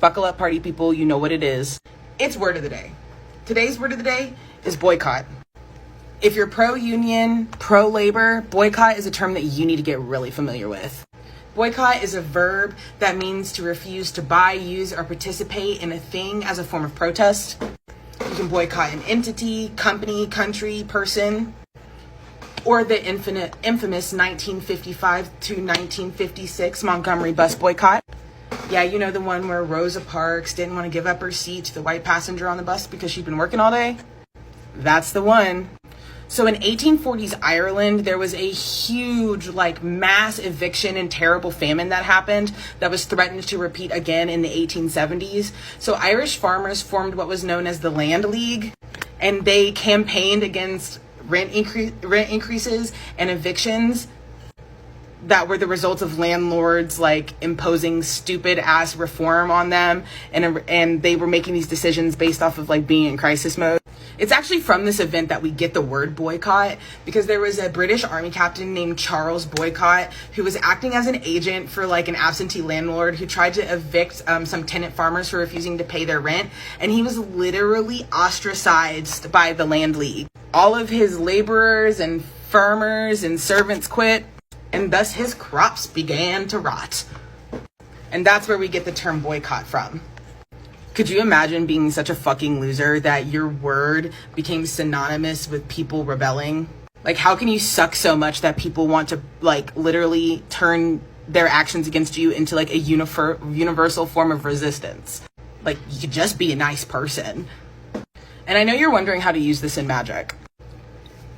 Buckle up, party people. You know what it is. It's word of the day. Today's word of the day is boycott. If you're pro-union, pro-labor, boycott is a term that you need to get really familiar with. Boycott is a verb that means to refuse to buy, use, or participate in a thing as a form of protest. You can boycott an entity, company, country, person, or the infamous 1955 to 1956 Montgomery bus boycott. Yeah, you know, the one where Rosa Parks didn't want to give up her seat to the white passenger on the bus because she'd been working all day. That's the one. So in 1840s Ireland, there was a huge, mass eviction and terrible famine that happened that was threatened to repeat again in the 1870s. So Irish farmers formed what was known as the Land League, and they campaigned against rent increases and evictions that were the results of landlords imposing stupid ass reform on them, and they were making these decisions based off of being in crisis mode. It's actually from this event that we get the word boycott, because there was a British army captain named Charles Boycott who was acting as an agent for an absentee landlord who tried to evict some tenant farmers for refusing to pay their rent, and he was literally ostracized by the Land League. All of his laborers and farmers and servants quit, and thus his crops began to rot. And that's where we get the term boycott from. Could you imagine being such a fucking loser that your word became synonymous with people rebelling? How can you suck so much that people want to literally turn their actions against you into a universal form of resistance? You could just be a nice person. And I know you're wondering how to use this in magic,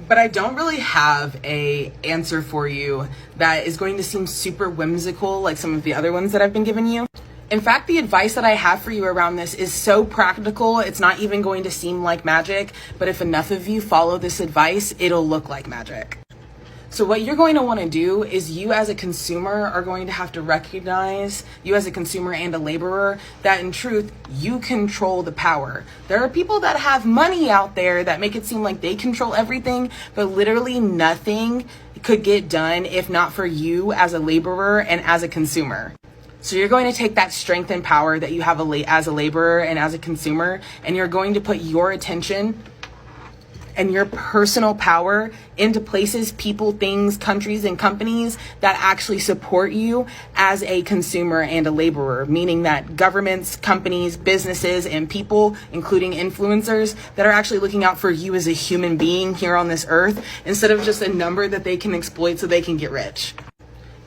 but I don't really have a answer for you that is going to seem super whimsical like some of the other ones that I've been giving you. In fact, the advice that I have for you around this is so practical, it's not even going to seem like magic, but if enough of you follow this advice, it'll look like magic. So what you're going to want to do is, you as a consumer are going to have to recognize, you as a consumer and a laborer, that in truth, you control the power. There are people that have money out there that make it seem like they control everything, but literally nothing could get done if not for you as a laborer and as a consumer. So you're going to take that strength and power that you have as a laborer and as a consumer, and you're going to put your attention and your personal power into places, people, things, countries, and companies that actually support you as a consumer and a laborer, meaning that governments, companies, businesses, and people, including influencers, that are actually looking out for you as a human being here on this earth, instead of just a number that they can exploit so they can get rich.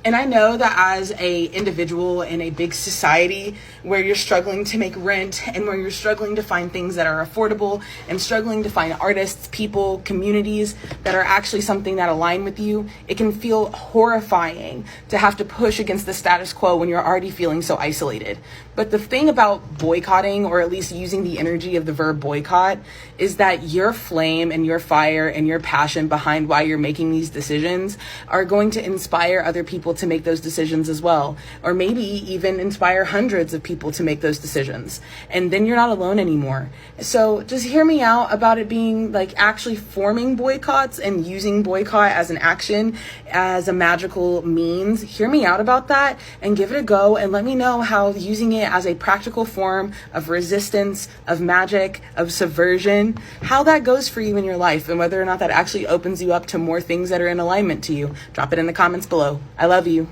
And I know that as a individual in a big society where you're struggling to make rent and where you're struggling to find things that are affordable and struggling to find artists, people, communities that are actually something that align with you, it can feel horrifying to have to push against the status quo when you're already feeling so isolated. But the thing about boycotting, or at least using the energy of the verb boycott, is that your flame and your fire and your passion behind why you're making these decisions are going to inspire other people to make those decisions as well, or maybe even inspire hundreds of people to make those decisions, and then you're not alone anymore. So just hear me out about it being actually forming boycotts and using boycott as an action, as a magical means. Hear me out about that and give it a go, and let me know how using it as a practical form of resistance, of magic, of subversion, how that goes for you in your life, and whether or not that actually opens you up to more things that are in alignment to you. Drop it in the comments below. I love you.